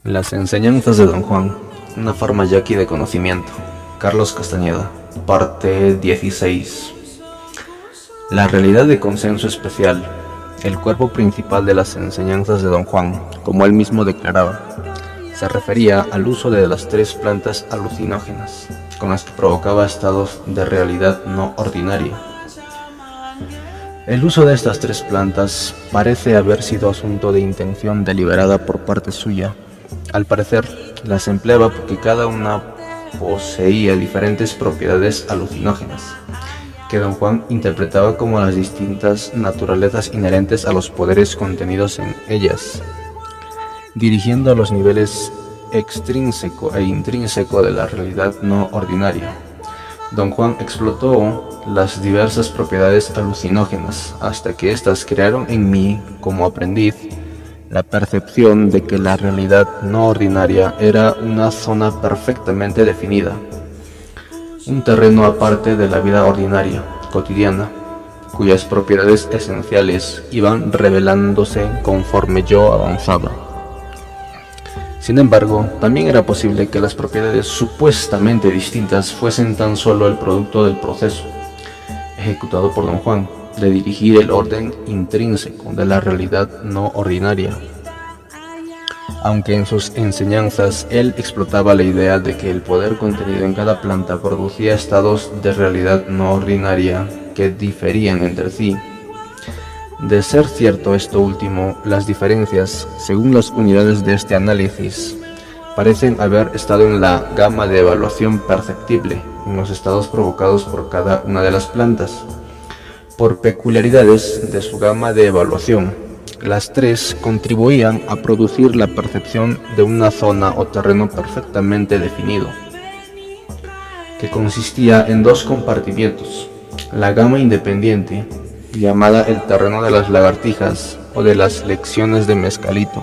Las enseñanzas de Don Juan, una forma yaqui de conocimiento. Carlos Castañeda, parte 16. La realidad de consenso especial, el cuerpo principal de las enseñanzas de Don Juan, como él mismo declaraba, se refería al uso de las 3 plantas alucinógenas, con las que provocaba estados de realidad no ordinaria. El uso de estas 3 plantas parece haber sido asunto de intención deliberada por parte suya. Al parecer, las empleaba porque cada una poseía diferentes propiedades alucinógenas, que Don Juan interpretaba como las distintas naturalezas inherentes a los poderes contenidos en ellas, dirigiendo a los niveles extrínseco e intrínseco de la realidad no ordinaria. Don Juan explotó las diversas propiedades alucinógenas hasta que éstas crearon en mí, como aprendiz, la percepción de que la realidad no ordinaria era una zona perfectamente definida, un terreno aparte de la vida ordinaria, cotidiana, cuyas propiedades esenciales iban revelándose conforme yo avanzaba. Sin embargo, también era posible que las propiedades supuestamente distintas fuesen tan solo el producto del proceso, ejecutado por Don Juan, de dirigir el orden intrínseco de la realidad no ordinaria. Aunque en sus enseñanzas él explotaba la idea de que el poder contenido en cada planta producía estados de realidad no ordinaria que diferían entre sí. De ser cierto esto último, las diferencias, según las unidades de este análisis, parecen haber estado en la gama de evaluación perceptible en los estados provocados por cada una de las plantas. Por peculiaridades de su gama de evaluación, las 3 contribuían a producir la percepción de una zona o terreno perfectamente definido, que consistía en 2 compartimientos: la gama independiente, llamada el terreno de las lagartijas o de las lecciones de mezcalito,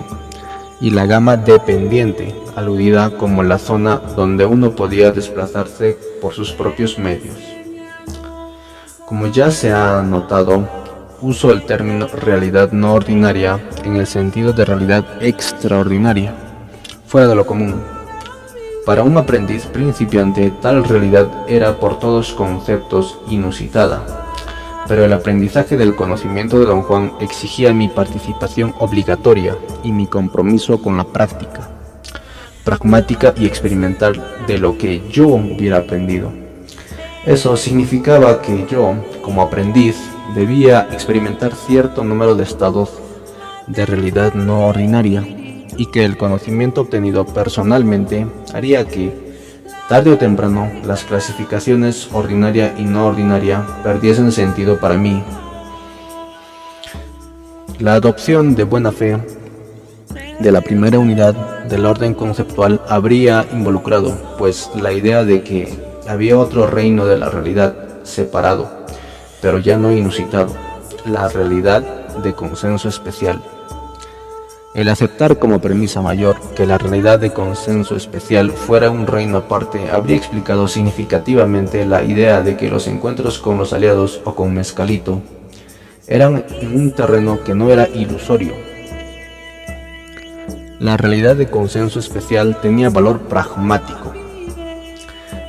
y la gama dependiente, aludida como la zona donde uno podía desplazarse por sus propios medios. Como ya se ha notado, uso el término realidad no ordinaria en el sentido de realidad extraordinaria, fuera de lo común. Para un aprendiz principiante, tal realidad era por todos conceptos inusitada, pero el aprendizaje del conocimiento de Don Juan exigía mi participación obligatoria y mi compromiso con la práctica, pragmática y experimental de lo que yo hubiera aprendido. Eso significaba que yo, como aprendiz, debía experimentar cierto número de estados de realidad no ordinaria, y que el conocimiento obtenido personalmente haría que, tarde o temprano, las clasificaciones ordinaria y no ordinaria perdiesen sentido para mí. La adopción de buena fe de la primera unidad del orden conceptual habría involucrado, pues, la idea de que había otro reino de la realidad, separado, pero ya no inusitado, la realidad de consenso especial. El aceptar como premisa mayor que la realidad de consenso especial fuera un reino aparte habría explicado significativamente la idea de que los encuentros con los aliados o con Mezcalito eran en un terreno que no era ilusorio. La realidad de consenso especial tenía valor pragmático.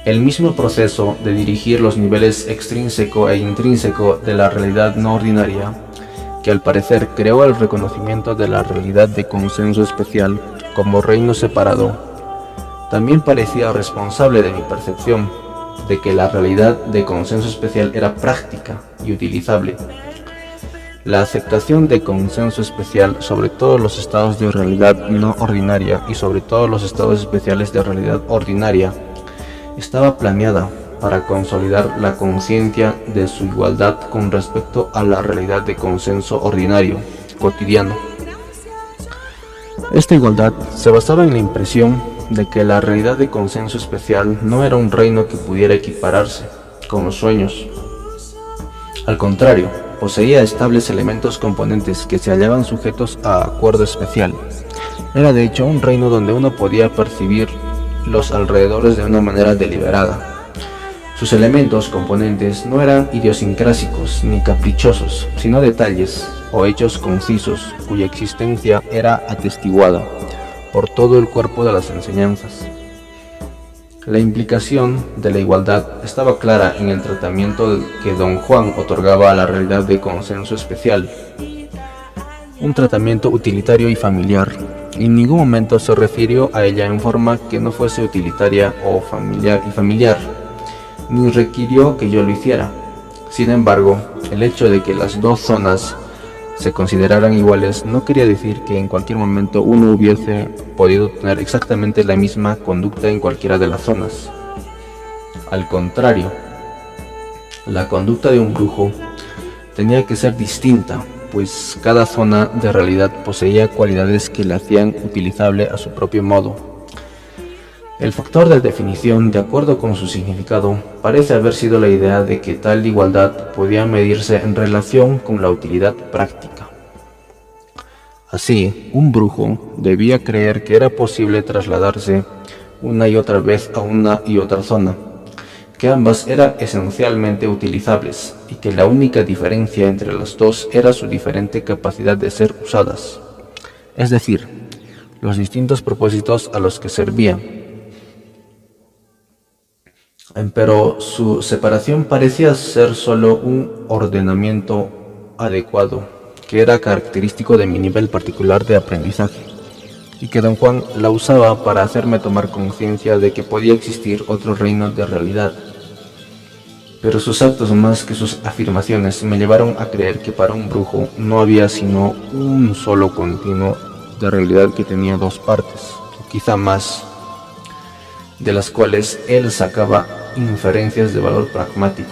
El mismo proceso de dirigir los niveles extrínseco e intrínseco de la realidad no ordinaria, que al parecer creó el reconocimiento de la realidad de consenso especial como reino separado, también parecía responsable de mi percepción de que la realidad de consenso especial era práctica y utilizable. La aceptación de consenso especial sobre todos los estados de realidad no ordinaria y sobre todos los estados especiales de realidad ordinaria estaba planeada para consolidar la conciencia de su igualdad con respecto a la realidad de consenso ordinario, cotidiano. Esta igualdad se basaba en la impresión de que la realidad de consenso especial no era un reino que pudiera equipararse con los sueños. Al contrario, poseía estables elementos componentes que se hallaban sujetos a acuerdo especial. Era de hecho un reino donde uno podía percibir los alrededores de una manera deliberada. Sus elementos componentes no eran idiosincrásicos ni caprichosos, sino detalles o hechos concisos cuya existencia era atestiguada, por todo el cuerpo de las enseñanzas. La implicación de la igualdad estaba clara en el tratamiento que Don Juan otorgaba a la realidad de consenso especial, un tratamiento utilitario y familiar. En ningún momento se refirió a ella en forma que no fuese utilitaria o familiar, ni requirió que yo lo hiciera. Sin embargo, el hecho de que las dos zonas se consideraran iguales no quería decir que en cualquier momento uno hubiese podido tener exactamente la misma conducta en cualquiera de las zonas. Al contrario, la conducta de un brujo tenía que ser distinta, pues cada zona de realidad poseía cualidades que la hacían utilizable a su propio modo. El factor de definición, de acuerdo con su significado, parece haber sido la idea de que tal igualdad podía medirse en relación con la utilidad práctica. Así, un brujo debía creer que era posible trasladarse una y otra vez a una y otra zona, que ambas eran esencialmente utilizables y que la única diferencia entre las dos era su diferente capacidad de ser usadas, es decir, los distintos propósitos a los que servían. Pero su separación parecía ser solo un ordenamiento adecuado, que era característico de mi nivel particular de aprendizaje, y que Don Juan la usaba para hacerme tomar conciencia de que podía existir otro reino de realidad. Pero sus actos más que sus afirmaciones me llevaron a creer que para un brujo no había sino un solo continuo de realidad que tenía dos partes, o quizá más, de las cuales él sacaba inferencias de valor pragmático.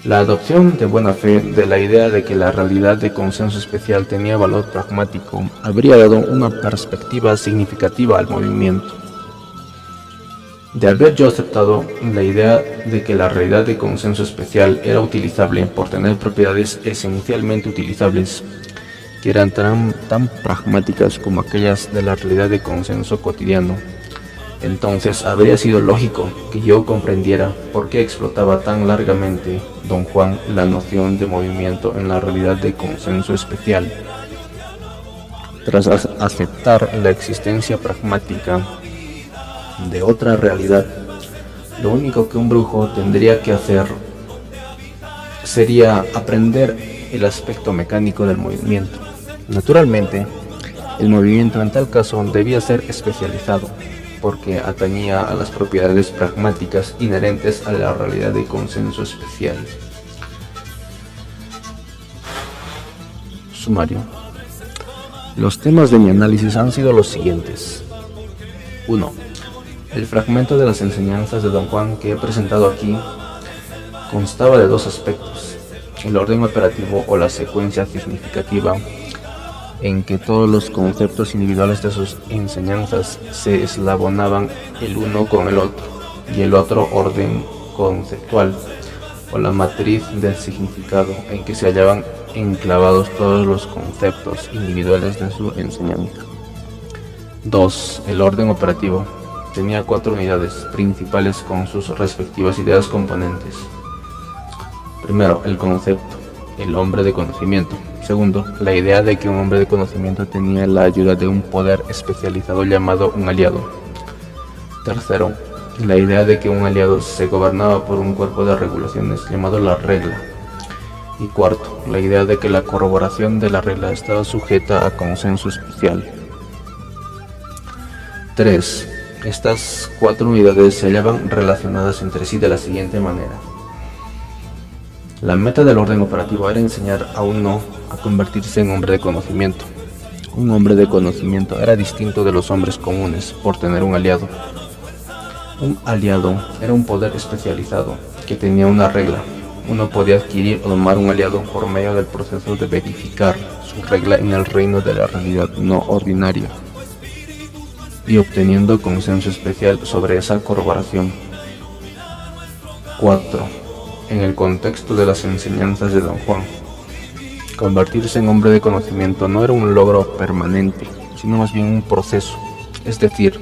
La adopción de buena fe de la idea de que la realidad de consenso especial tenía valor pragmático habría dado una perspectiva significativa al movimiento. De haber yo aceptado la idea de que la realidad de consenso especial era utilizable por tener propiedades esencialmente utilizables, que eran tan pragmáticas como aquellas de la realidad de consenso cotidiano, entonces habría sido lógico que yo comprendiera por qué explotaba tan largamente Don Juan la noción de movimiento en la realidad de consenso especial. Tras aceptar la existencia pragmática de otra realidad, lo único que un brujo tendría que hacer sería aprender el aspecto mecánico del movimiento. Naturalmente, el movimiento en tal caso debía ser especializado, porque atañía a las propiedades pragmáticas inherentes a la realidad de consenso especial. Sumario. Los temas de mi análisis han sido los siguientes. 1. El fragmento de las enseñanzas de Don Juan que he presentado aquí constaba de dos aspectos: el orden operativo o la secuencia significativa, en que todos los conceptos individuales de sus enseñanzas se eslabonaban el uno con el otro, y el otro orden conceptual, o la matriz del significado, en que se hallaban enclavados todos los conceptos individuales de su enseñanza. 2. El orden operativo tenía 4 unidades principales con sus respectivas ideas componentes. Primero, el concepto, el hombre de conocimiento. Segundo, la idea de que un hombre de conocimiento tenía la ayuda de un poder especializado llamado un aliado. Tercero, la idea de que un aliado se gobernaba por un cuerpo de regulaciones llamado la regla. Y cuarto, la idea de que la corroboración de la regla estaba sujeta a consenso especial. 3. Estas 4 unidades se hallaban relacionadas entre sí de la siguiente manera. La meta del orden operativo era enseñar a uno a convertirse en hombre de conocimiento. Un hombre de conocimiento era distinto de los hombres comunes por tener un aliado. Un aliado era un poder especializado que tenía una regla. Uno podía adquirir o domar un aliado por medio del proceso de verificar su regla en el reino de la realidad no ordinaria y obteniendo consenso especial sobre esa corroboración. 4. En el contexto de las enseñanzas de Don Juan, convertirse en hombre de conocimiento no era un logro permanente, sino más bien un proceso. Es decir,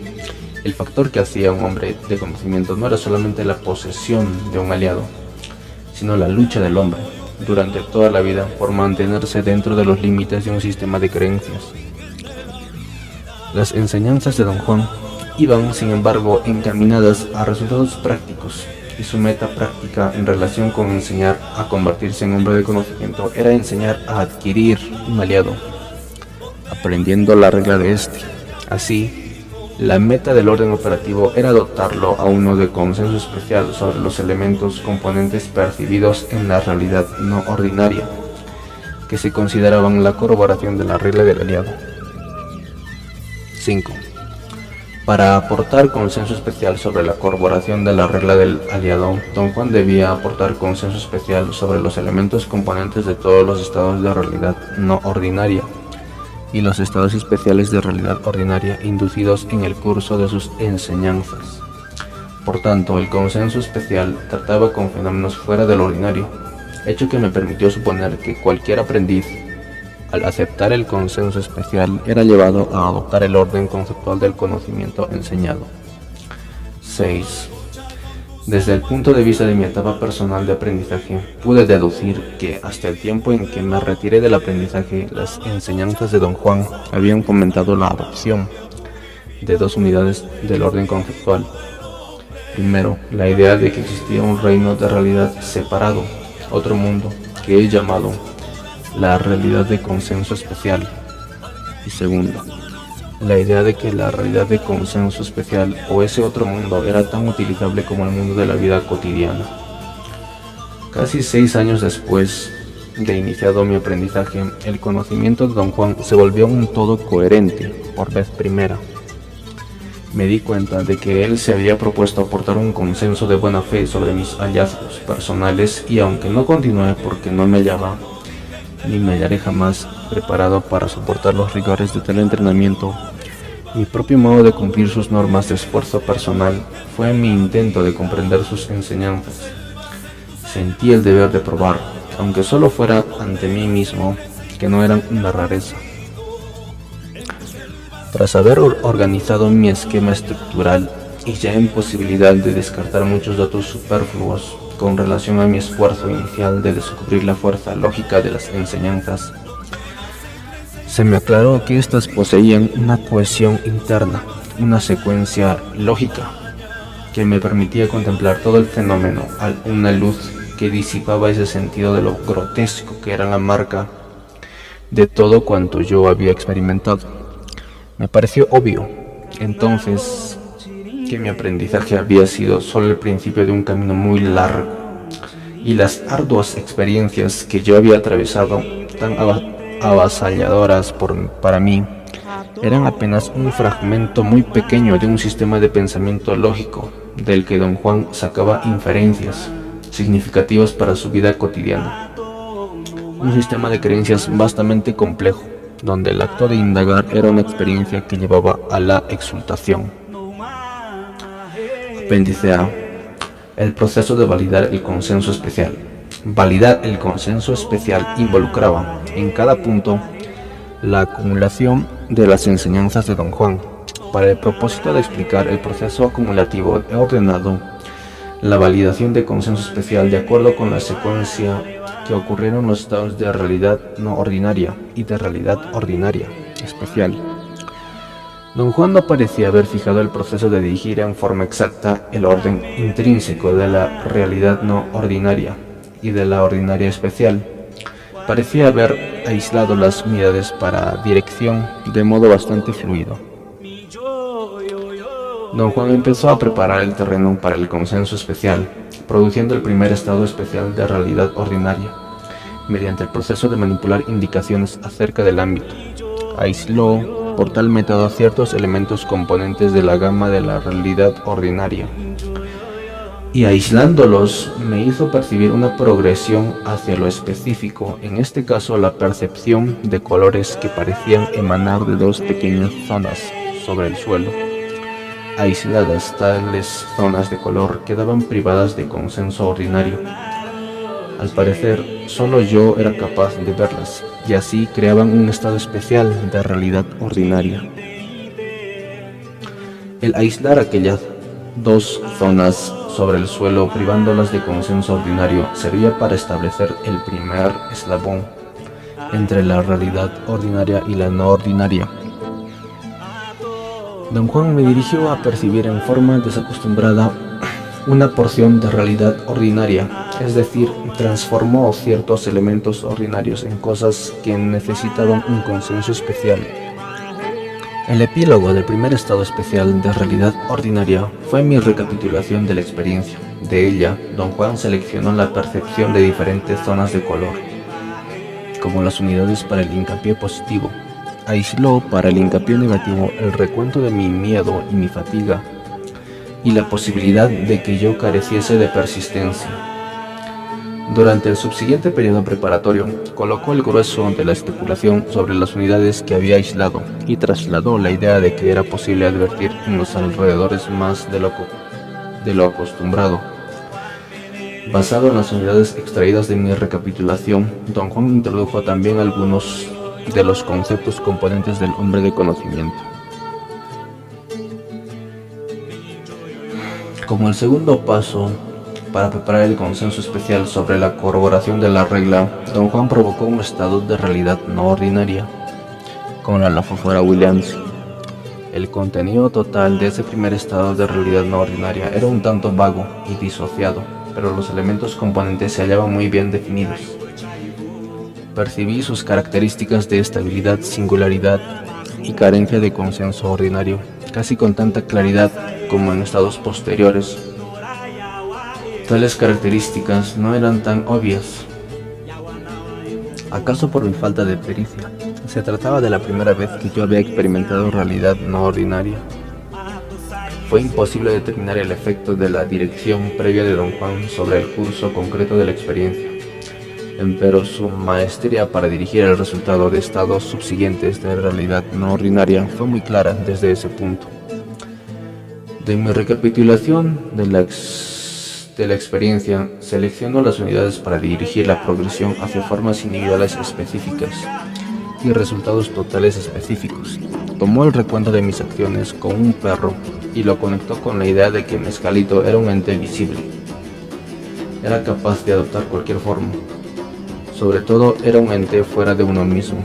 el factor que hacía un hombre de conocimiento no era solamente la posesión de un aliado, sino la lucha del hombre durante toda la vida por mantenerse dentro de los límites de un sistema de creencias. Las enseñanzas de Don Juan iban, sin embargo, encaminadas a resultados prácticos, y su meta práctica en relación con enseñar a convertirse en hombre de conocimiento era enseñar a adquirir un aliado, aprendiendo la regla de este. Así, la meta del orden operativo era dotarlo a uno de consenso especial sobre los elementos componentes percibidos en la realidad no ordinaria, que se consideraban la corroboración de la regla del aliado. 5. Para aportar consenso especial sobre la corroboración de la regla del aliado, Don Juan debía aportar consenso especial sobre los elementos componentes de todos los estados de realidad no ordinaria y los estados especiales de realidad ordinaria inducidos en el curso de sus enseñanzas. Por tanto, el consenso especial trataba con fenómenos fuera del ordinario, hecho que me permitió suponer que cualquier aprendiz, al aceptar el consenso especial, era llevado a adoptar el orden conceptual del conocimiento enseñado. 6. Desde el punto de vista de mi etapa personal de aprendizaje, pude deducir que hasta el tiempo en que me retiré del aprendizaje, las enseñanzas de Don Juan habían fomentado la adopción de dos unidades del orden conceptual. Primero, la idea de que existía un reino de realidad separado, otro mundo, que he llamado la realidad de consenso especial. Y segundo, la idea de que la realidad de consenso especial o ese otro mundo era tan utilizable como el mundo de la vida cotidiana. Casi 6 años después de iniciado mi aprendizaje, el conocimiento de Don Juan se volvió un todo coherente por vez primera. Me di cuenta de que él se había propuesto aportar un consenso de buena fe sobre mis hallazgos personales, y aunque no continué porque no me hallaba, ni me hallaré jamás preparado para soportar los rigores de tal entrenamiento, mi propio modo de cumplir sus normas de esfuerzo personal fue mi intento de comprender sus enseñanzas. Sentí el deber de probar, aunque solo fuera ante mí mismo, que no eran una rareza. Tras haber organizado mi esquema estructural y ya en posibilidad de descartar muchos datos superfluos con relación a mi esfuerzo inicial de descubrir la fuerza lógica de las enseñanzas, se me aclaró que éstas poseían una cohesión interna, una secuencia lógica que me permitía contemplar todo el fenómeno a una luz que disipaba ese sentido de lo grotesco que era la marca de todo cuanto yo había experimentado. Me pareció obvio, entonces, que mi aprendizaje había sido solo el principio de un camino muy largo, y las arduas experiencias que yo había atravesado, tan avasalladoras para mí, eran apenas un fragmento muy pequeño de un sistema de pensamiento lógico del que Don Juan sacaba inferencias significativas para su vida cotidiana. Un sistema de creencias vastamente complejo, donde el acto de indagar era una experiencia que llevaba a la exultación. Apéndice A. El proceso de validar el consenso especial. Validar el consenso especial involucraba, en cada punto, la acumulación de las enseñanzas de Don Juan, para el propósito de explicar el proceso acumulativo he ordenado la validación de consenso especial de acuerdo con la secuencia que ocurrieron los estados de realidad no ordinaria y de realidad ordinaria especial. Don Juan no parecía haber fijado el proceso de dirigir en forma exacta el orden intrínseco de la realidad no ordinaria y de la ordinaria especial. Parecía haber aislado las unidades para dirección de modo bastante fluido. Don Juan empezó a preparar el terreno para el consenso especial, produciendo el primer estado especial de realidad ordinaria, mediante el proceso de manipular indicaciones acerca del ámbito. Aisló por tal método ciertos elementos componentes de la gama de la realidad ordinaria, y aislándolos me hizo percibir una progresión hacia lo específico, en este caso la percepción de colores que parecían emanar de dos pequeñas zonas sobre el suelo. Aisladas, tales zonas de color quedaban privadas de consenso ordinario. Al parecer, solo yo era capaz de verlas, y así creaban un estado especial de realidad ordinaria. El aislar aquellas dos zonas sobre el suelo, privándolas de consenso ordinario, servía para establecer el primer eslabón entre la realidad ordinaria y la no ordinaria. Don Juan me dirigió a percibir en forma desacostumbrada una porción de realidad ordinaria, es decir, transformó ciertos elementos ordinarios en cosas que necesitaban un consenso especial. El epílogo del primer estado especial de realidad ordinaria fue mi recapitulación de la experiencia. De ella, Don Juan seleccionó la percepción de diferentes zonas de color, como las unidades para el hincapié positivo. Aisló para el hincapié negativo el recuento de mi miedo y mi fatiga, y la posibilidad de que yo careciese de persistencia. Durante el subsiguiente periodo preparatorio, colocó el grueso de la especulación sobre las unidades que había aislado y trasladó la idea de que era posible advertir en los alrededores más de lo acostumbrado. Basado en las unidades extraídas de mi recapitulación, Don Juan introdujo también algunos de los conceptos componentes del hombre de conocimiento. Como el segundo paso para preparar el consenso especial sobre la corroboración de la regla, Don Juan provocó un estado de realidad no ordinaria, con la lafofora Williams. El contenido total de ese primer estado de realidad no ordinaria era un tanto vago y disociado, pero los elementos componentes se hallaban muy bien definidos. Percibí sus características de estabilidad, singularidad y carencia de consenso ordinario, casi con tanta claridad como en estados posteriores. Tales características no eran tan obvias. ¿Acaso por mi falta de pericia? Se trataba de la primera vez que yo había experimentado realidad no ordinaria. Fue imposible determinar el efecto de la dirección previa de Don Juan sobre el curso concreto de la experiencia. Empero su maestría para dirigir el resultado de estados subsiguientes de realidad no ordinaria fue muy clara desde ese punto. De mi recapitulación de la experiencia, seleccionó las unidades para dirigir la progresión hacia formas individuales específicas y resultados totales específicos. Tomó el recuento de mis acciones con un perro y lo conectó con la idea de que Mescalito era un ente visible. Era capaz de adoptar cualquier forma. Sobre todo, era un ente fuera de uno mismo.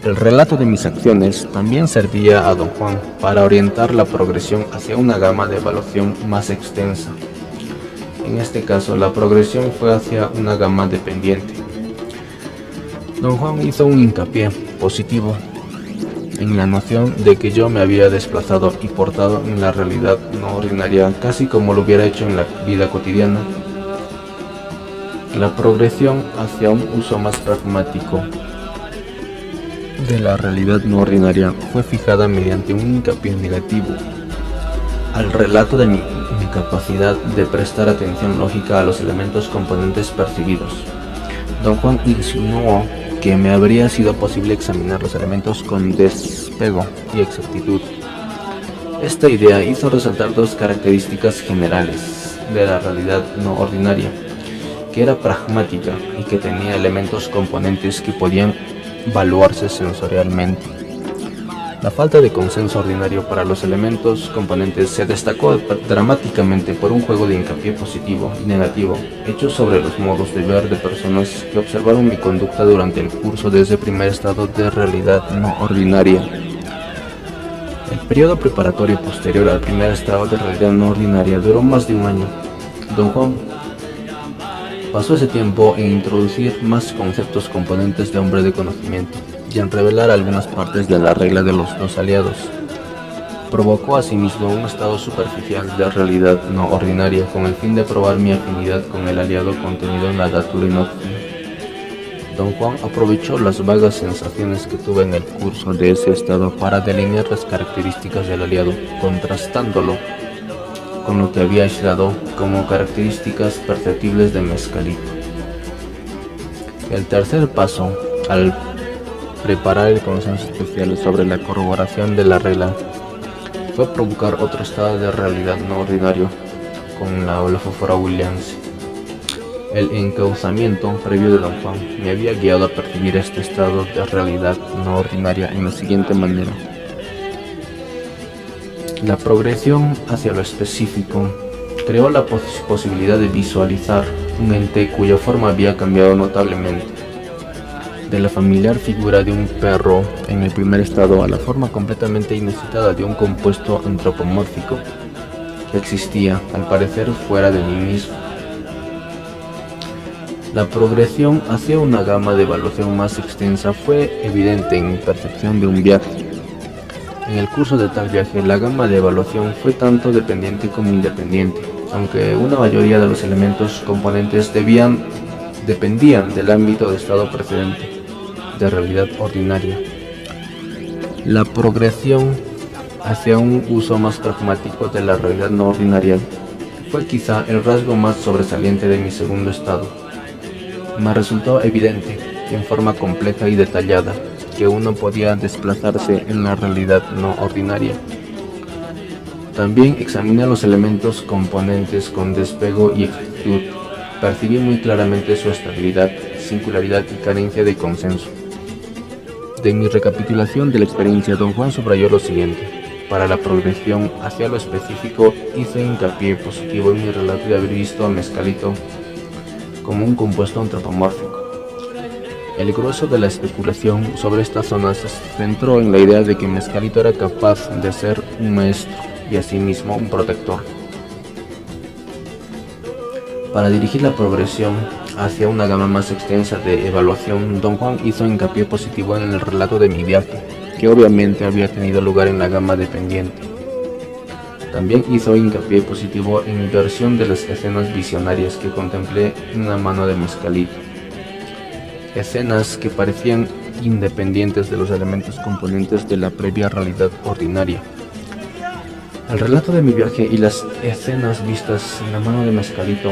El relato de mis acciones también servía a Don Juan para orientar la progresión hacia una gama de evaluación más extensa. En este caso, la progresión fue hacia una gama dependiente. Don Juan hizo un hincapié positivo en la noción de que yo me había desplazado y portado en la realidad no ordinaria, casi como lo hubiera hecho en la vida cotidiana. La progresión hacia un uso más pragmático de la realidad no ordinaria fue fijada mediante un hincapié negativo al relato de mi incapacidad de prestar atención lógica a los elementos componentes percibidos. Don Juan insinuó que me habría sido posible examinar los elementos con despego y exactitud. Esta idea hizo resaltar dos características generales de la realidad no ordinaria, que era pragmática y que tenía elementos componentes que podían evaluarse sensorialmente. La falta de consenso ordinario para los elementos componentes se destacó dramáticamente por un juego de hincapié positivo y negativo hecho sobre los modos de ver de personas que observaron mi conducta durante el curso de ese primer estado de realidad no ordinaria. El periodo preparatorio posterior al primer estado de realidad no ordinaria duró más de un año. Don Juan pasó ese tiempo en introducir más conceptos componentes de hombre de conocimiento y en revelar algunas partes de la regla de los dos aliados. Provocó asimismo un estado superficial de realidad no ordinaria con el fin de probar mi afinidad con el aliado contenido en la datura inocta. Don Juan aprovechó las vagas sensaciones que tuve en el curso de ese estado para delinear las características del aliado, contrastándolo con lo que había aislado como características perceptibles de Mescalito. El tercer paso, al preparar el consenso especial sobre la corroboración de la regla, fue provocar otro estado de realidad no ordinario con la lafofora Williams. El encauzamiento previo de Don Juan me había guiado a percibir este estado de realidad no ordinaria en la siguiente manera. La progresión hacia lo específico creó la posibilidad de visualizar un ente cuya forma había cambiado notablemente. de la familiar figura de un perro en el primer estado a la forma completamente inusitada de un compuesto antropomórfico que existía, al parecer, fuera de mí mismo. La progresión hacia una gama de evaluación más extensa fue evidente en mi percepción de un viaje. En el curso de tal viaje, la gama de evaluación fue tanto dependiente como independiente, aunque una mayoría de los elementos componentes dependían del ámbito de estado precedente, de realidad ordinaria. La progresión hacia un uso más pragmático de la realidad no ordinaria fue quizá el rasgo más sobresaliente de mi segundo estado. Me resultó evidente, en forma compleja y detallada, que uno podía desplazarse en la realidad no ordinaria. También examiné los elementos componentes con despego y exactitud. Percibí muy claramente su estabilidad, singularidad y carencia de consenso. De mi recapitulación de la experiencia, don Juan subrayó lo siguiente. Para la progresión hacia lo específico, hice hincapié positivo en mi relato de haber visto a Mescalito como un compuesto antropomórfico. El grueso de la especulación sobre esta zona se centró en la idea de que Mescalito era capaz de ser un maestro y asimismo un protector. Para dirigir la progresión hacia una gama más extensa de evaluación, don Juan hizo hincapié positivo en el relato de mi viaje, que obviamente había tenido lugar en la gama dependiente. También hizo hincapié positivo en mi versión de las escenas visionarias que contemplé en la mano de Mescalito. Escenas que parecían independientes de los elementos componentes de la previa realidad ordinaria. El relato de mi viaje y las escenas vistas en la mano de Mescalito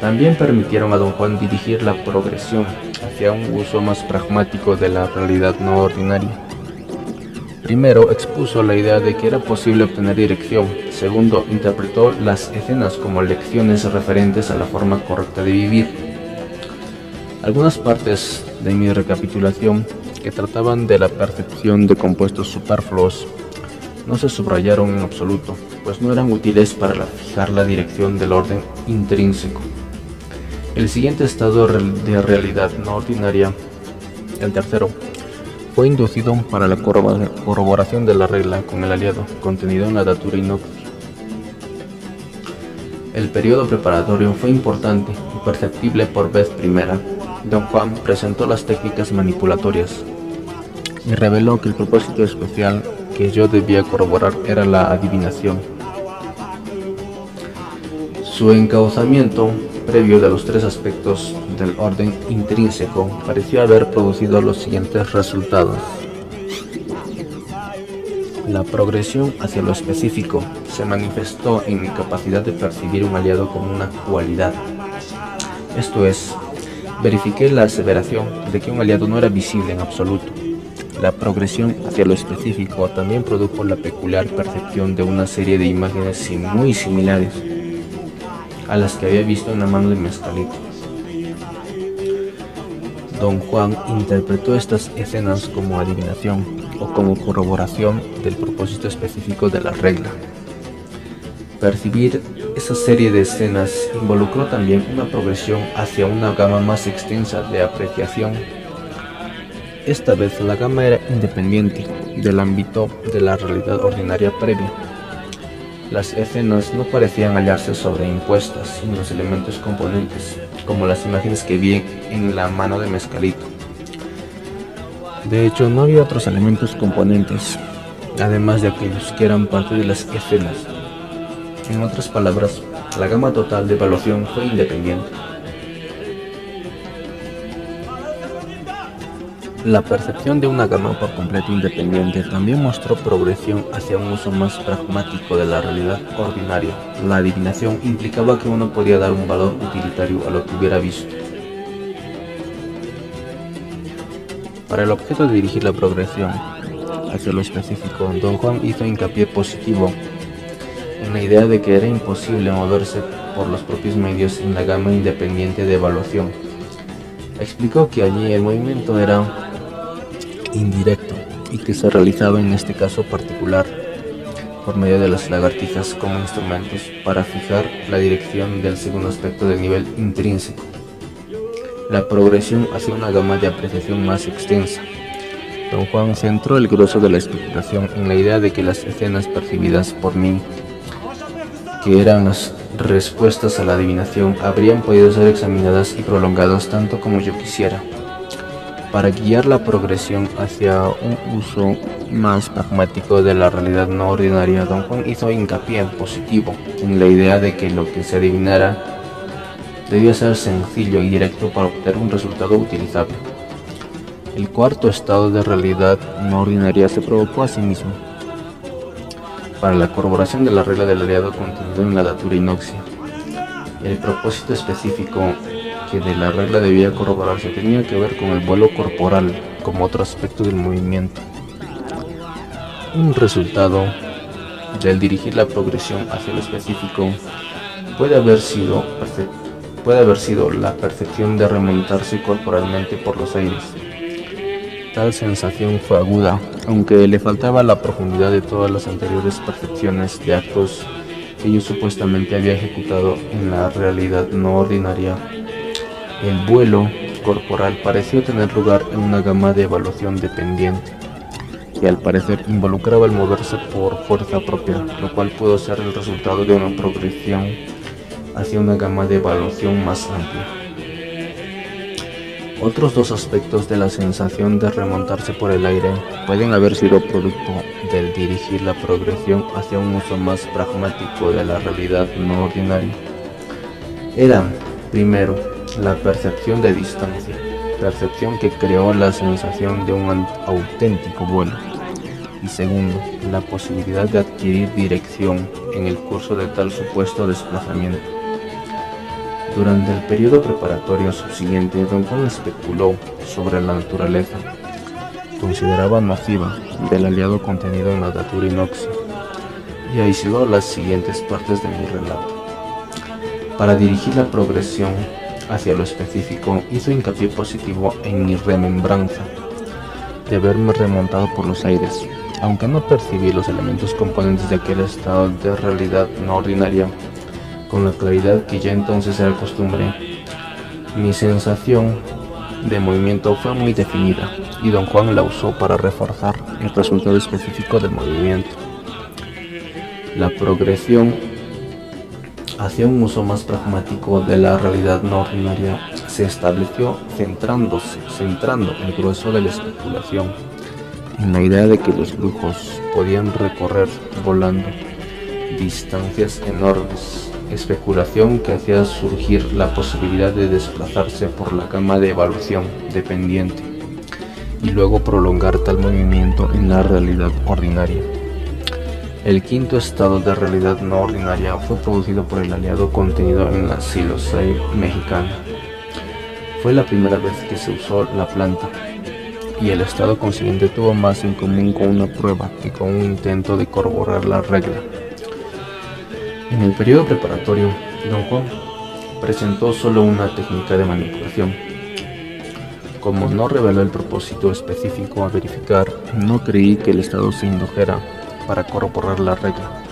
también permitieron a don Juan dirigir la progresión hacia un uso más pragmático de la realidad no ordinaria. Primero, expuso la idea de que era posible obtener dirección. Segundo, interpretó las escenas como lecciones referentes a la forma correcta de vivir. Algunas partes de mi recapitulación que trataban de la percepción de compuestos superfluos no se subrayaron en absoluto, pues no eran útiles para fijar la dirección del orden intrínseco. El siguiente estado de realidad no ordinaria, el tercero, fue inducido para la corroboración de la regla con el aliado contenido en la datura inox. El periodo preparatorio fue importante y perceptible por vez primera. Don Juan presentó las técnicas manipulatorias y reveló que el propósito especial que yo debía corroborar era la adivinación. Su encauzamiento previo de los tres aspectos del orden intrínseco pareció haber producido los siguientes resultados. La progresión hacia lo específico se manifestó en mi capacidad de percibir un aliado como una cualidad. Esto es, verifiqué la aseveración de que un aliado no era visible en absoluto. La progresión hacia lo específico también produjo la peculiar percepción de una serie de imágenes muy similares a las que había visto en la mano de Mescalito. Don Juan interpretó estas escenas como adivinación o como corroboración del propósito específico de la regla. Percibir esa serie de escenas involucró también una progresión hacia una gama más extensa de apreciación. Esta vez la gama era independiente del ámbito de la realidad ordinaria previa. Las escenas no parecían hallarse sobreimpuestas en los elementos componentes, como las imágenes que vi en la mano de Mescalito. De hecho, no había otros elementos componentes, además de aquellos que eran parte de las escenas. En otras palabras, la gama total de evaluación fue independiente. La percepción de una gama por completo independiente también mostró progresión hacia un uso más pragmático de la realidad ordinaria. La adivinación implicaba que uno podía dar un valor utilitario a lo que hubiera visto. Para el objeto de dirigir la progresión hacia lo específico, don Juan hizo hincapié positivo en la idea de que era imposible moverse por los propios medios en la gama independiente de evaluación. Explicó que allí el movimiento era indirecto y que se realizaba en este caso particular por medio de las lagartijas como instrumentos para fijar la dirección del segundo aspecto del nivel intrínseco. la progresión hacia una gama de apreciación más extensa. Don Juan centró el grueso de la especulación en la idea de que las escenas percibidas por mí, que eran las respuestas a la adivinación, habrían podido ser examinadas y prolongadas tanto como yo quisiera. Para guiar la progresión hacia un uso más pragmático de la realidad no ordinaria, Don Juan hizo hincapié positivo en la idea de que lo que se adivinara debía ser sencillo y directo para obtener un resultado utilizable. El cuarto estado de realidad no ordinaria se provocó a sí mismo para la corroboración de la regla del aliado contenido en la datura inoxia. El propósito específico que de la regla debía corroborarse tenía que ver con el vuelo corporal como otro aspecto del movimiento. Un resultado del dirigir la progresión hacia lo específico puede haber sido la percepción de remontarse corporalmente por los aires. Tal sensación fue aguda, aunque le faltaba la profundidad de todas las anteriores percepciones de actos que yo supuestamente había ejecutado en la realidad no ordinaria. El vuelo corporal pareció tener lugar en una gama de evaluación dependiente, que al parecer involucraba el moverse por fuerza propia, lo cual pudo ser el resultado de una progresión hacia una gama de evaluación más amplia. Otros dos aspectos de la sensación de remontarse por el aire pueden haber sido producto del dirigir la progresión hacia un uso más pragmático de la realidad no ordinaria. Eran, primero, la percepción de distancia, percepción que creó la sensación de un auténtico vuelo, y segundo, la posibilidad de adquirir dirección en el curso de tal supuesto desplazamiento. Durante el periodo preparatorio subsiguiente, Don Juan especuló sobre la naturaleza, consideraba nociva, del aliado contenido en la datura inoxia, y aisló las siguientes partes de mi relato. Para dirigir la progresión hacia lo específico, hizo hincapié positivo en mi remembranza de haberme remontado por los aires, aunque no percibí los elementos componentes de aquel estado de realidad no ordinaria con la claridad que ya entonces era costumbre. Mi sensación de movimiento fue muy definida y Don Juan la usó para reforzar el resultado específico del movimiento. La progresión hacia un uso más pragmático de la realidad no ordinaria se estableció centrando el grueso de la especulación en la idea de que los brujos podían recorrer volando distancias enormes, especulación que hacía surgir la posibilidad de desplazarse por la gama de evaluación dependiente y luego prolongar tal movimiento en la realidad ordinaria. El quinto estado de realidad no ordinaria fue producido por el aliado contenido en la psilocibina mexicana. Fue la primera vez que se usó la planta, y el estado consiguiente tuvo más en común con una prueba que con un intento de corroborar la regla. En el periodo preparatorio, Don Juan presentó solo una técnica de manipulación. Como no reveló el propósito específico a verificar, no creí que el estado se indujera para corroborar la regla.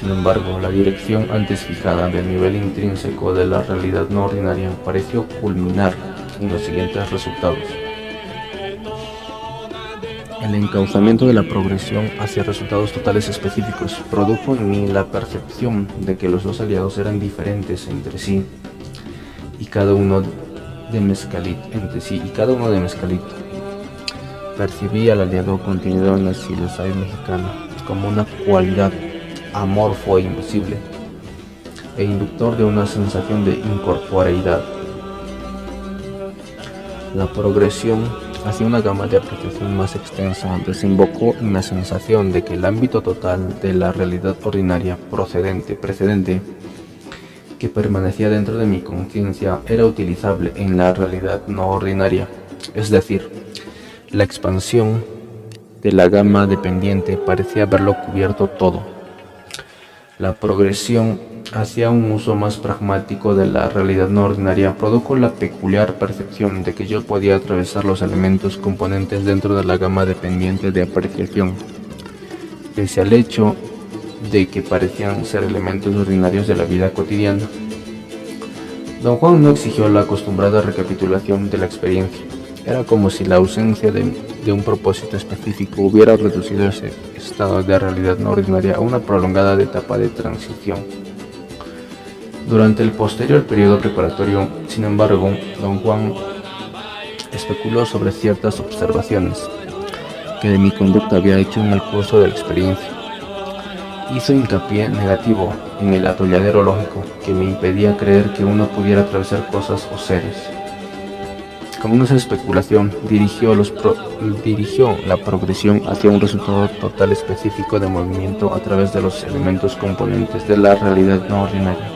Sin embargo, la dirección antes fijada del nivel intrínseco de la realidad no ordinaria pareció culminar en los siguientes resultados. El encauzamiento de la progresión hacia resultados totales específicos produjo en mí la percepción de que los dos aliados eran diferentes entre sí y cada uno de mezcalito. Percibí al aliado contenido en la psilocibina mexicana como una cualidad amorfo e invisible e inductor de una sensación de incorporeidad. La progresión hacia una gama de apreciación más extensa desembocó en la sensación de que el ámbito total de la realidad ordinaria precedente que permanecía dentro de mi conciencia era utilizable en la realidad no ordinaria, es decir, la expansión de la gama dependiente parecía haberlo cubierto todo. La progresión hacia un uso más pragmático de la realidad no ordinaria produjo la peculiar percepción de que yo podía atravesar los elementos componentes dentro de la gama dependiente de apreciación, pese al hecho de que parecían ser elementos ordinarios de la vida cotidiana. Don Juan no exigió la acostumbrada recapitulación de la experiencia. Era como si la ausencia de un propósito específico hubiera reducido ese estado de realidad no ordinaria a una prolongada etapa de transición. Durante el posterior periodo preparatorio, sin embargo, don Juan especuló sobre ciertas observaciones que de mi conducta había hecho en el curso de la experiencia. Hizo hincapié negativo en el atolladero lógico que me impedía creer que uno pudiera atravesar cosas o seres. Con esa especulación dirigió la progresión hacia un resultado total específico de movimiento a través de los elementos componentes de la realidad no ordinaria,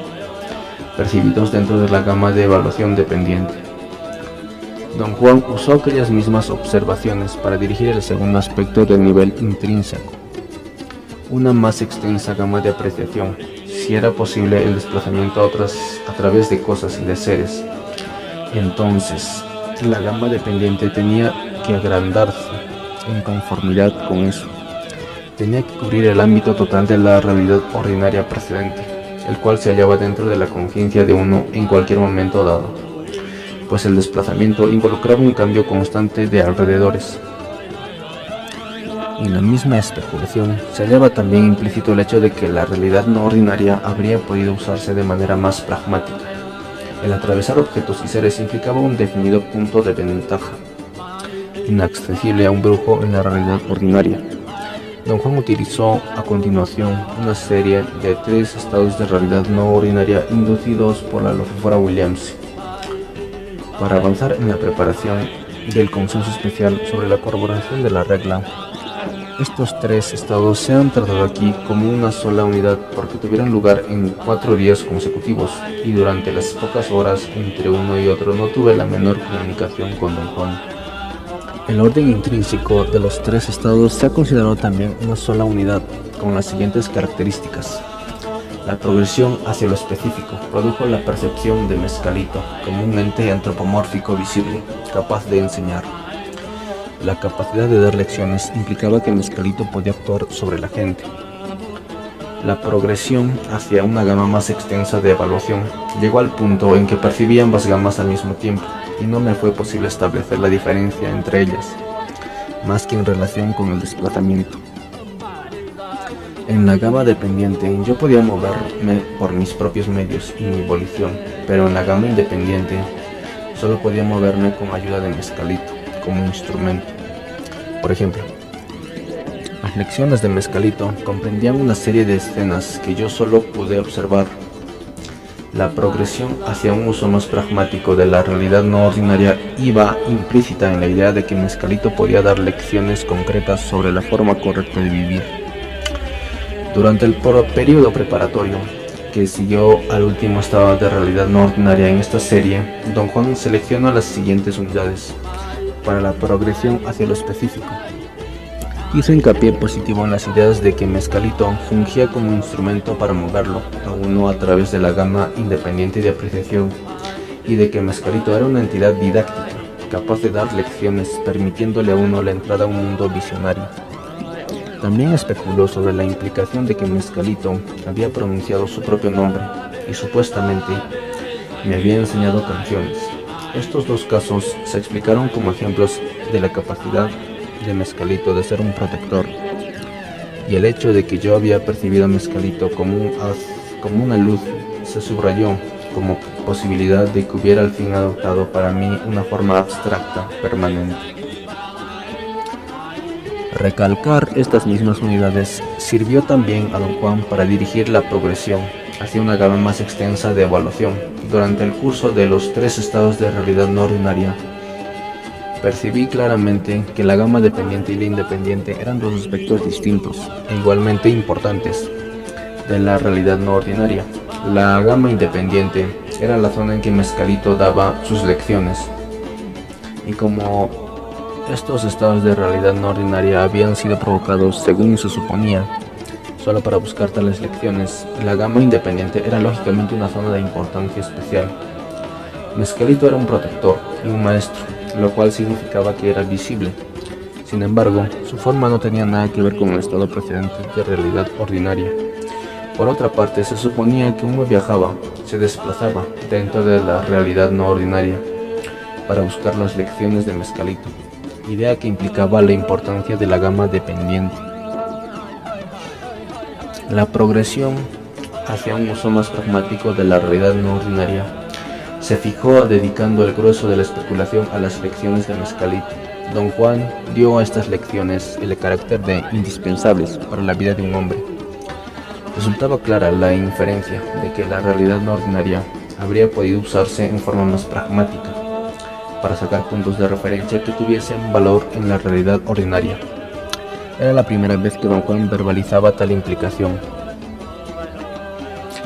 percibidos dentro de la gama de evaluación dependiente. Don Juan usó aquellas mismas observaciones para dirigir el segundo aspecto del nivel intrínseco, una más extensa gama de apreciación, si era posible el desplazamiento a través de cosas y de seres. Entonces, la gama dependiente tenía que agrandarse en conformidad con eso. Tenía que cubrir el ámbito total de la realidad ordinaria precedente, el cual se hallaba dentro de la conciencia de uno en cualquier momento dado, pues el desplazamiento involucraba un cambio constante de alrededores. En la misma especulación se hallaba también implícito el hecho de que la realidad no ordinaria habría podido usarse de manera más pragmática. El atravesar objetos y seres implicaba un definido punto de ventaja, inaccesible a un brujo en la realidad ordinaria. Don Juan utilizó a continuación una serie de 3 estados de realidad no ordinaria inducidos por la logífora Williams, para avanzar en la preparación del consenso especial sobre la corroboración de la regla. Estos 3 estados se han tratado aquí como una sola unidad porque tuvieron lugar en 4 días consecutivos, y durante las pocas horas entre uno y otro no tuve la menor comunicación con don Juan. El orden intrínseco de los 3 estados se ha considerado también una sola unidad, con las siguientes características. La progresión hacia lo específico produjo la percepción de Mescalito como un ente antropomórfico visible, capaz de enseñar. La capacidad de dar lecciones implicaba que Mescalito podía actuar sobre la gente. La progresión hacia una gama más extensa de evaluación llegó al punto en que percibí ambas gamas al mismo tiempo, y no me fue posible establecer la diferencia entre ellas, más que en relación con el desplazamiento. En la gama dependiente yo podía moverme por mis propios medios y mi volición, pero en la gama independiente solo podía moverme con ayuda de Mescalito como instrumento. Por ejemplo, las lecciones de Mescalito comprendían una serie de escenas que yo solo pude observar. La progresión hacia un uso más pragmático de la realidad no ordinaria iba implícita en la idea de que Mescalito podía dar lecciones concretas sobre la forma correcta de vivir. Durante el periodo preparatorio que siguió al último estado de realidad no ordinaria en esta serie, don Juan seleccionó las siguientes unidades para la progresión hacia lo específico. Hizo hincapié positivo en las ideas de que Mescalito fungía como instrumento para moverlo a uno a través de la gama independiente de apreciación, y de que Mescalito era una entidad didáctica, capaz de dar lecciones, permitiéndole a uno la entrada a un mundo visionario. También especuló sobre la implicación de que Mescalito había pronunciado su propio nombre y supuestamente me había enseñado canciones. Estos 2 casos se explicaron como ejemplos de la capacidad de Mescalito de ser un protector, y el hecho de que yo había percibido a Mescalito como una luz se subrayó como posibilidad de que hubiera al fin adoptado para mí una forma abstracta, permanente. Recalcar estas mismas unidades sirvió también a don Juan para dirigir la progresión hacia una gama más extensa de evaluación. Durante el curso de los 3 estados de realidad no ordinaria, percibí claramente que la gama dependiente y la independiente eran 2 aspectos distintos e igualmente importantes de la realidad no ordinaria. La gama independiente era la zona en que Mescalito daba sus lecciones, y como estos estados de realidad no ordinaria habían sido provocados, según se suponía, solo para buscar tales lecciones, la gama independiente era lógicamente una zona de importancia especial. Mescalito era un protector y un maestro, lo cual significaba que era visible. Sin embargo, su forma no tenía nada que ver con el estado precedente de realidad ordinaria, Por otra parte, se suponía que uno viajaba, se desplazaba dentro de la realidad no ordinaria para buscar las lecciones de Mescalito, idea que implicaba la importancia de la gama dependiente. La progresión hacia un uso más pragmático de la realidad no ordinaria se fijó dedicando el grueso de la especulación a las lecciones de Mescalito. Don Juan dio a estas lecciones el carácter de indispensables para la vida de un hombre. Resultaba clara la inferencia de que la realidad no ordinaria habría podido usarse en forma más pragmática para sacar puntos de referencia que tuviesen valor en la realidad ordinaria. Era la primera vez que Don Juan verbalizaba tal implicación.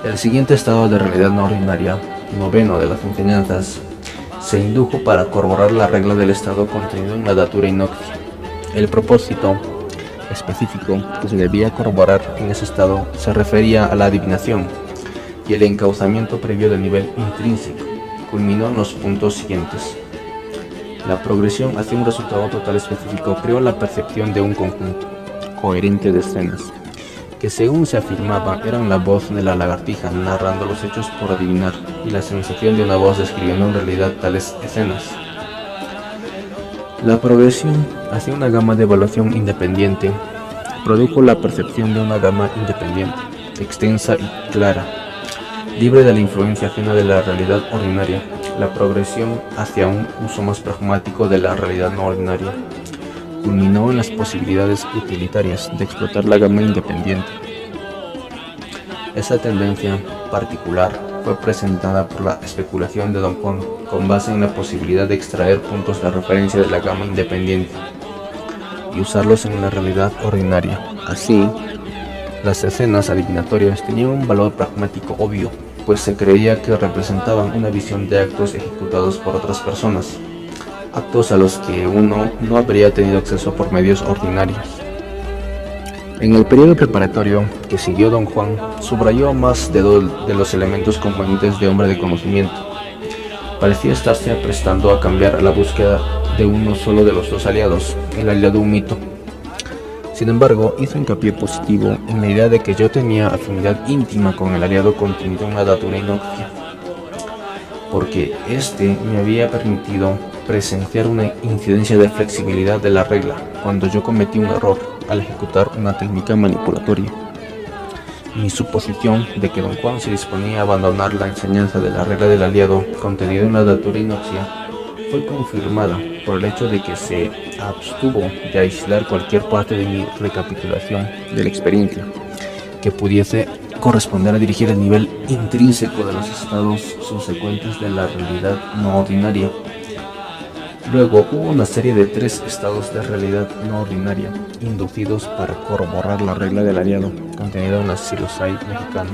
El siguiente estado de realidad no ordinaria, noveno de las enseñanzas, se indujo para corroborar la regla del estado contenido en la datura inoxia. El propósito específico que se debía corroborar en ese estado se refería a la adivinación y el encauzamiento previo del nivel intrínseco culminó en los puntos siguientes. La progresión hacia un resultado total específico creó la percepción de un conjunto coherente de escenas, que según se afirmaba eran la voz de la lagartija narrando los hechos por adivinar y la sensación de una voz describiendo en realidad tales escenas. La progresión hacia una gama de evaluación independiente produjo la percepción de una gama independiente, extensa y clara, libre de la influencia ajena de la realidad ordinaria. La progresión hacia un uso más pragmático de la realidad no ordinaria culminó en las posibilidades utilitarias de explotar la gama independiente. Esa tendencia particular fue presentada por la especulación de Don Juan con base en la posibilidad de extraer puntos de referencia de la gama independiente y usarlos en la realidad ordinaria. Así, las escenas adivinatorias tenían un valor pragmático obvio, pues se creía que representaban una visión de actos ejecutados por otras personas, actos a los que uno no habría tenido acceso por medios ordinarios. En el periodo preparatorio que siguió, Don Juan subrayó más de los elementos componentes de hombre de conocimiento. Parecía estarse aprestando a cambiar a la búsqueda de uno solo de los dos aliados, el aliado un mito. Sin embargo, hizo hincapié positivo en la idea de que yo tenía afinidad íntima con el aliado contenido en la datura inoxia, porque éste me había permitido presenciar una incidencia de flexibilidad de la regla cuando yo cometí un error al ejecutar una técnica manipulatoria. Mi suposición de que Don Juan se disponía a abandonar la enseñanza de la regla del aliado contenido en la datura inoxia fue confirmada por el hecho de que se abstuvo de aislar cualquier parte de mi recapitulación de la experiencia que pudiese corresponder a dirigir el nivel intrínseco de los estados subsecuentes de la realidad no ordinaria. Luego hubo una serie de 3 estados de realidad no ordinaria inducidos para corroborar la regla del aliado contenida en la Silosai mexicana.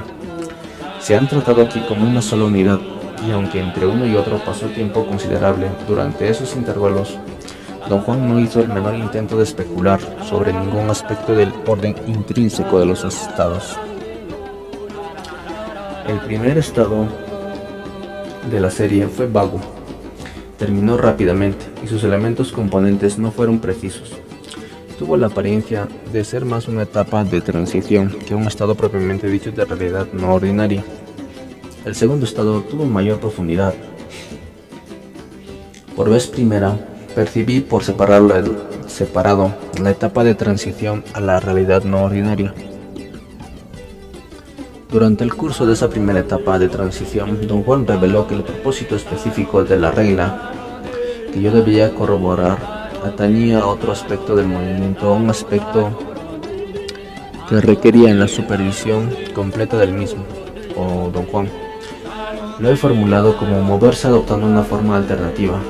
Se han tratado aquí como una sola unidad, y aunque entre uno y otro pasó tiempo considerable, durante esos intervalos Don Juan no hizo el menor intento de especular sobre ningún aspecto del orden intrínseco de los estados. El primer estado de la serie fue vago. Terminó rápidamente y sus elementos componentes no fueron precisos. Tuvo la apariencia de ser más una etapa de transición que un estado propiamente dicho de realidad no ordinaria. El segundo estado tuvo mayor profundidad. Por vez primera, percibí por separado la etapa de transición a la realidad no ordinaria. Durante el curso de esa primera etapa de transición, Don Juan reveló que el propósito específico de la regla que yo debía corroborar atañía a otro aspecto del movimiento, un aspecto que requería en la supervisión completa del mismo, o Don Juan. Lo he formulado como moverse adoptando una forma alternativa.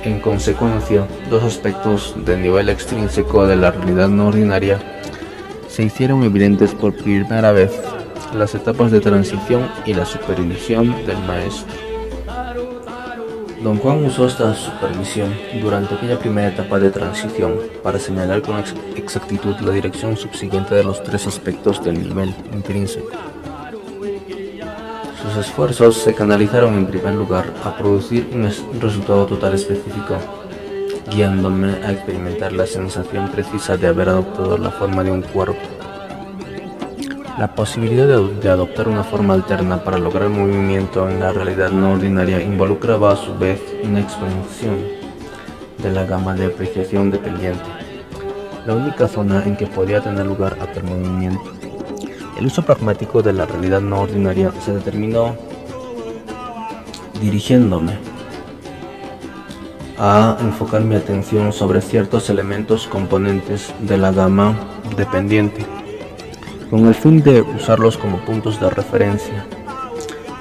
En consecuencia, 2 aspectos del nivel extrínseco de la realidad no ordinaria se hicieron evidentes por primera vez: las etapas de transición y la supervisión del maestro. Don Juan usó esta supervisión durante aquella primera etapa de transición para señalar con exactitud la dirección subsiguiente de los 3 aspectos del nivel intrínseco. Sus esfuerzos se canalizaron en primer lugar a producir un resultado total específico, guiándome a experimentar la sensación precisa de haber adoptado la forma de un cuerpo. La posibilidad de adoptar una forma alterna para lograr movimiento en la realidad no ordinaria involucraba a su vez una expansión de la gama de apreciación dependiente, la única zona en que podía tener lugar aquel movimiento. El uso pragmático de la realidad no ordinaria se determinó dirigiéndome a enfocar mi atención sobre ciertos elementos componentes de la gama dependiente, con el fin de usarlos como puntos de referencia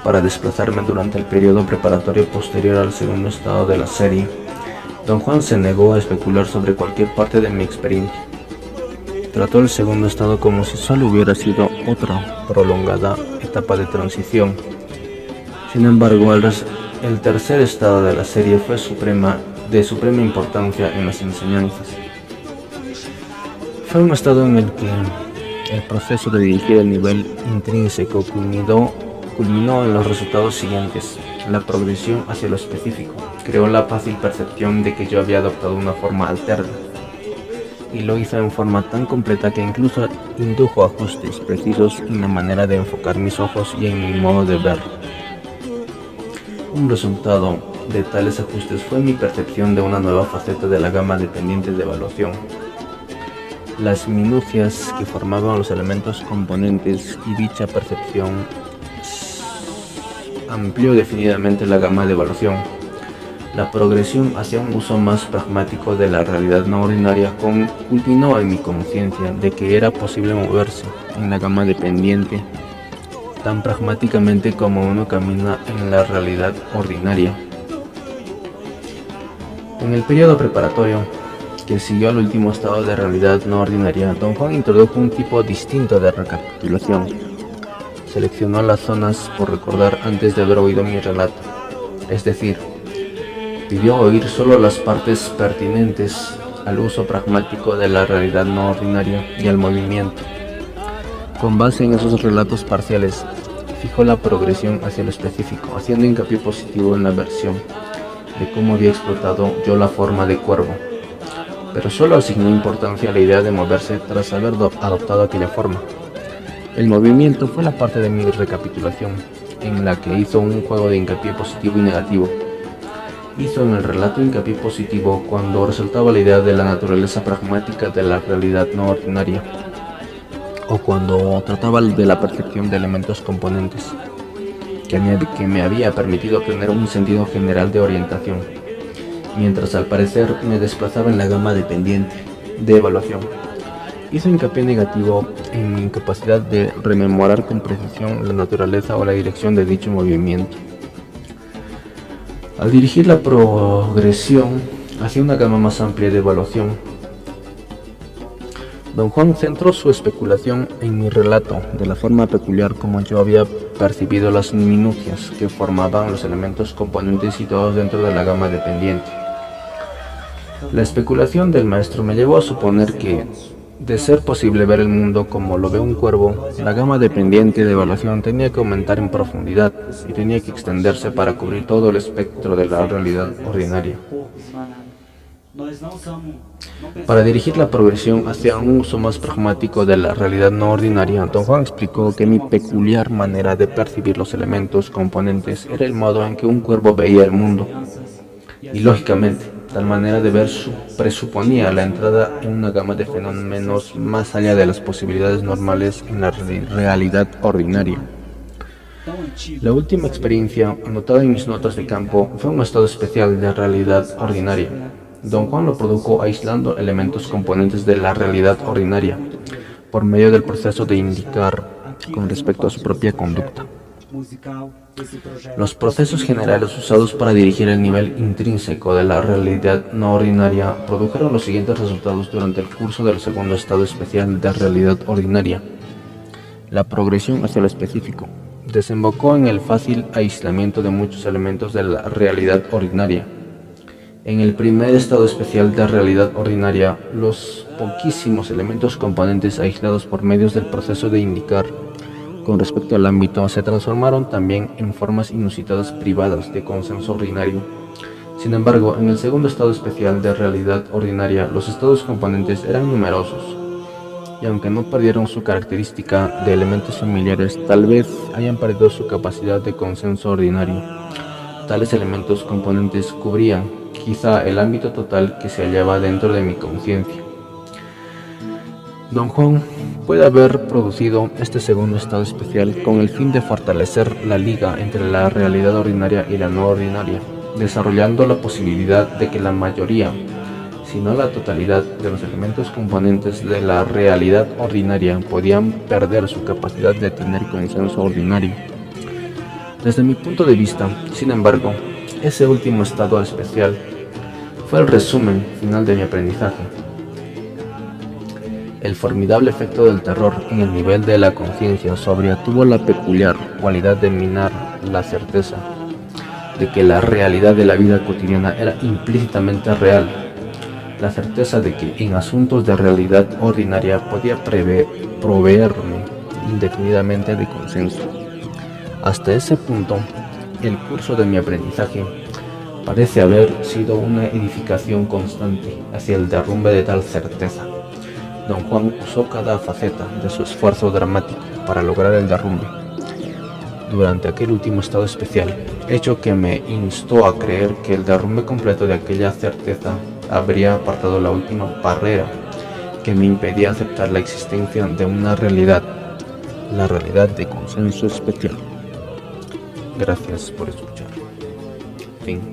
para desplazarme durante el periodo preparatorio posterior al segundo estado de la serie. Don Juan se negó a especular sobre cualquier parte de mi experiencia. Trató el segundo estado como si solo hubiera sido otra prolongada etapa de transición. Sin embargo, el tercer estado de la serie fue de suprema importancia en las enseñanzas. Fue un estado en el que el proceso de dirigir el nivel intrínseco culminó en los resultados siguientes. La progresión hacia lo específico creó la fácil percepción de que yo había adoptado una forma alterna, y lo hizo en forma tan completa que incluso indujo ajustes precisos en la manera de enfocar mis ojos y en mi modo de ver. Un resultado de tales ajustes fue mi percepción de una nueva faceta de la gama dependiente de evaluación. Las minucias que formaban los elementos componentes y dicha percepción amplió definidamente la gama de evaluación. La progresión hacia un uso más pragmático de la realidad no ordinaria culminó en mi conciencia de que era posible moverse en la gama dependiente tan pragmáticamente como uno camina en la realidad ordinaria. En el periodo preparatorio que siguió al último estado de realidad no ordinaria, Don Juan introdujo un tipo distinto de recapitulación. Seleccionó las zonas por recordar antes de haber oído mi relato, es decir, pidió oír solo las partes pertinentes al uso pragmático de la realidad no ordinaria y al movimiento. Con base en esos relatos parciales, fijó la progresión hacia lo específico, haciendo hincapié positivo en la versión de cómo había explotado yo la forma de cuervo, pero solo asignó importancia a la idea de moverse tras haber adoptado aquella forma. El movimiento fue la parte de mi recapitulación en la que hizo un juego de hincapié positivo y negativo. Hizo en el relato hincapié positivo cuando resaltaba la idea de la naturaleza pragmática de la realidad no ordinaria, o cuando trataba de la percepción de elementos componentes, que me había permitido obtener un sentido general de orientación, mientras al parecer me desplazaba en la gama dependiente de evaluación. Hizo hincapié negativo en mi incapacidad de rememorar con precisión la naturaleza o la dirección de dicho movimiento. Al dirigir la progresión hacia una gama más amplia de evaluación, Don Juan centró su especulación en mi relato de la forma peculiar como yo había percibido las minucias que formaban los elementos componentes situados dentro de la gama dependiente. La especulación del maestro me llevó a suponer que, de ser posible ver el mundo como lo ve un cuervo, la gama dependiente de evaluación tenía que aumentar en profundidad y tenía que extenderse para cubrir todo el espectro de la realidad ordinaria. Para dirigir la progresión hacia un uso más pragmático de la realidad no ordinaria, Don Juan explicó que mi peculiar manera de percibir los elementos componentes era el modo en que un cuervo veía el mundo, y lógicamente, tal manera de ver presuponía la entrada en una gama de fenómenos más allá de las posibilidades normales en la realidad ordinaria. La última experiencia anotada en mis notas de campo fue un estado especial de realidad ordinaria. Don Juan lo produjo aislando elementos componentes de la realidad ordinaria por medio del proceso de indicar con respecto a su propia conducta. Los procesos generales usados para dirigir el nivel intrínseco de la realidad no ordinaria produjeron los siguientes resultados durante el curso del segundo estado especial de realidad ordinaria. La progresión hacia lo específico desembocó en el fácil aislamiento de muchos elementos de la realidad ordinaria. En el primer estado especial de realidad ordinaria, los poquísimos elementos componentes aislados por medios del proceso de indicar con respecto al ámbito se transformaron también en formas inusitadas privadas de consenso ordinario. Sin embargo, en el segundo estado especial de realidad ordinaria, los estados componentes eran numerosos y aunque no perdieron su característica de elementos familiares, tal vez hayan perdido su capacidad de consenso ordinario. Tales elementos componentes cubrían, quizá, el ámbito total que se hallaba dentro de mi conciencia. Don Juan puede haber producido este segundo estado especial con el fin de fortalecer la liga entre la realidad ordinaria y la no ordinaria, desarrollando la posibilidad de que la mayoría, si no la totalidad, de los elementos componentes de la realidad ordinaria podían perder su capacidad de tener consenso ordinario. Desde mi punto de vista, sin embargo, ese último estado especial fue el resumen final de mi aprendizaje. El formidable efecto del terror en el nivel de la conciencia sobria tuvo la peculiar cualidad de minar la certeza de que la realidad de la vida cotidiana era implícitamente real, la certeza de que en asuntos de realidad ordinaria podía proveerme indefinidamente de consenso. Hasta ese punto, el curso de mi aprendizaje parece haber sido una edificación constante hacia el derrumbe de tal certeza. Don Juan usó cada faceta de su esfuerzo dramático para lograr el derrumbe durante aquel último estado especial, hecho que me instó a creer que el derrumbe completo de aquella certeza habría apartado la última barrera que me impedía aceptar la existencia de una realidad, la realidad de consenso especial. Gracias por escuchar. Fin.